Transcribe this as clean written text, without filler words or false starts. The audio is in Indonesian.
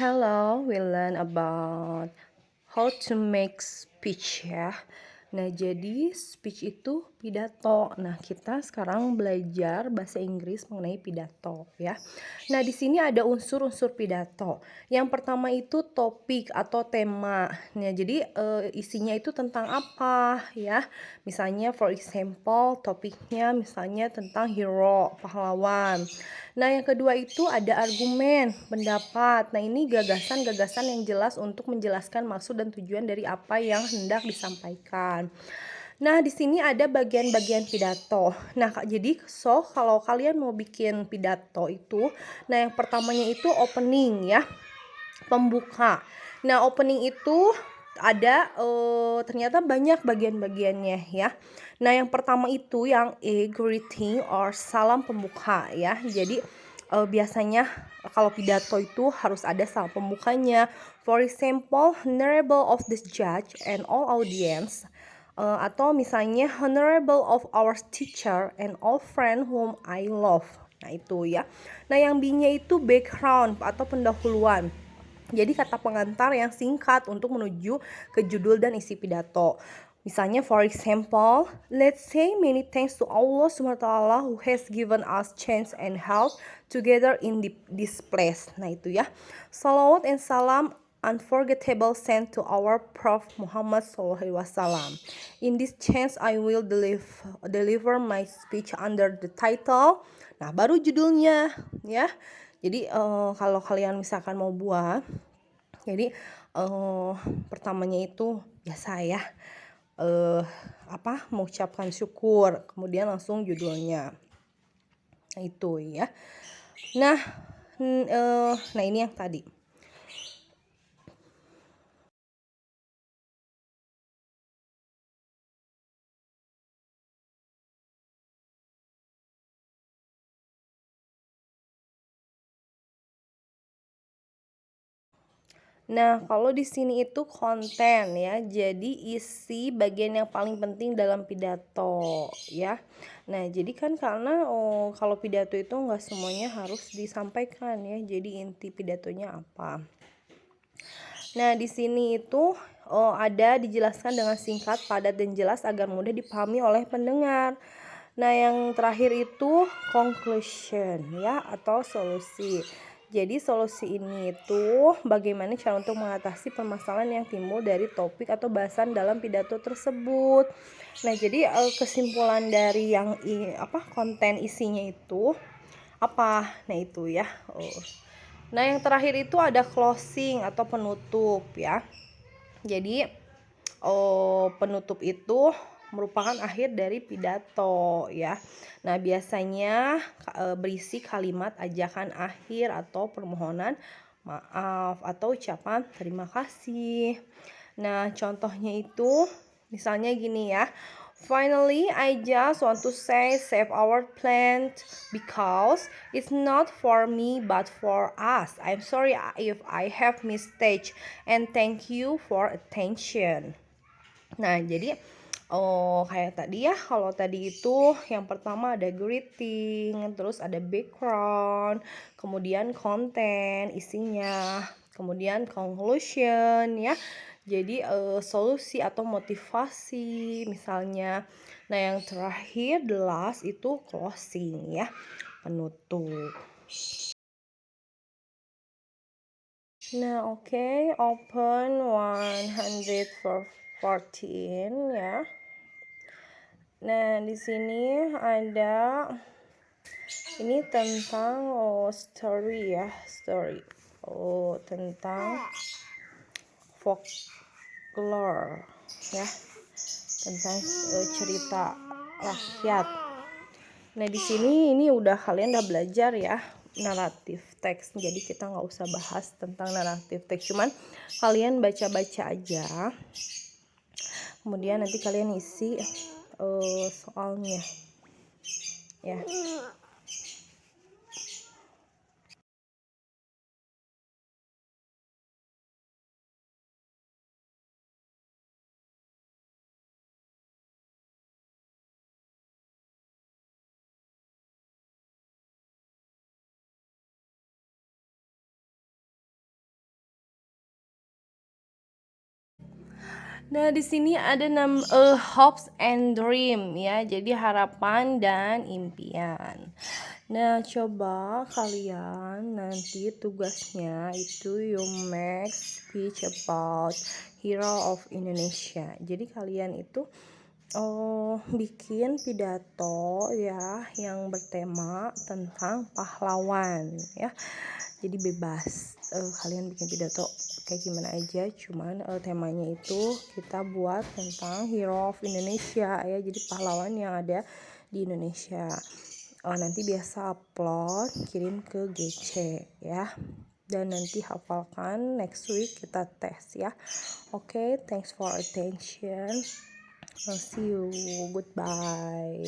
Hello, we learn about how to make speech ya. Nah, jadi speech itu pidato. Nah, kita sekarang belajar bahasa Inggris mengenai pidato ya. Nah, di sini ada unsur-unsur pidato. Yang pertama itu topik atau tema. Nah, jadi isinya itu tentang apa ya? Misalnya for example, topiknya misalnya tentang hero, pahlawan. Nah, yang kedua itu ada argumen, pendapat. Nah, ini gagasan-gagasan yang jelas untuk menjelaskan maksud dan tujuan dari apa yang hendak disampaikan. Nah, di sini ada bagian-bagian pidato. Nah, jadi kalau kalian mau bikin pidato itu, nah yang pertamanya itu opening ya, pembuka. Nah, opening itu ada ternyata banyak bagian-bagiannya ya. Nah, yang pertama itu yang greeting or salam pembuka ya. Jadi biasanya kalau pidato itu harus ada salam pembukanya. For example, honorable of the judge and all audience. Atau misalnya honorable of our teacher and all friend whom I love. Nah, itu ya. Nah, yang B-nya itu background atau pendahuluan. Jadi kata pengantar yang singkat untuk menuju ke judul dan isi pidato. Misalnya for example, let's say many thanks to Allah SWT who has given us chance and health together in this place. Nah, itu ya. Salawat and salam unforgettable sent to our Prophet Muhammad SAW. In this chance I will deliver my speech under the title. Nah, baru judulnya ya. Jadi kalau kalian misalkan mau buat, jadi pertamanya itu biasa ya, mengucapkan syukur, kemudian langsung judulnya. Nah, itu ya. Nah, ini yang tadi. Nah, kalau di sini itu konten ya. Jadi isi bagian yang paling penting dalam pidato ya. Nah, jadi kan karena kalau pidato itu nggak semuanya harus disampaikan ya. Jadi inti pidatonya apa? Nah, di sini itu ada dijelaskan dengan singkat, padat dan jelas agar mudah dipahami oleh pendengar. Nah, yang terakhir itu conclusion ya atau solusi. Jadi solusi ini itu bagaimana cara untuk mengatasi permasalahan yang timbul dari topik atau bahasan dalam pidato tersebut. Nah, jadi kesimpulan dari yang konten isinya itu apa? Nah, itu ya. Nah, yang terakhir itu ada closing atau penutup ya. Jadi penutup itu merupakan akhir dari pidato ya. Nah, biasanya berisi kalimat ajakan akhir atau permohonan maaf atau ucapan terima kasih. Nah, contohnya itu misalnya gini ya. Finally, I just want to say save our planet because it's not for me but for us. I'm sorry if I have mistake and thank you for attention. Nah, jadi kayak tadi ya, kalau tadi itu yang pertama ada greeting, terus ada background, kemudian konten isinya, kemudian conclusion ya. Jadi solusi atau motivasi misalnya. Nah, yang terakhir the last itu closing ya, penutup. Nah, oke, open 114 ya. Nah, di sini ada ini tentang story ya, story. Tentang folklore ya. Tentang cerita rakyat. Nah, di sini ini kalian udah belajar ya naratif teks. Jadi kita nggak usah bahas tentang naratif teks, cuman kalian baca-baca aja. Kemudian nanti kalian isi soalnya ya. Nah, di sini ada hopes and dream ya. Jadi harapan dan impian. Nah, coba kalian nanti tugasnya itu you make speech about hero of Indonesia. Jadi kalian itu bikin pidato ya yang bertema tentang pahlawan ya. Jadi bebas kalian bikin pidato kayak gimana aja, cuman temanya itu kita buat tentang hero of Indonesia ya, jadi pahlawan yang ada di Indonesia. Nanti biasa upload, kirim ke GC ya, dan nanti hafalkan, next week kita tes ya. Oke, thanks for attention. I'll see you, goodbye.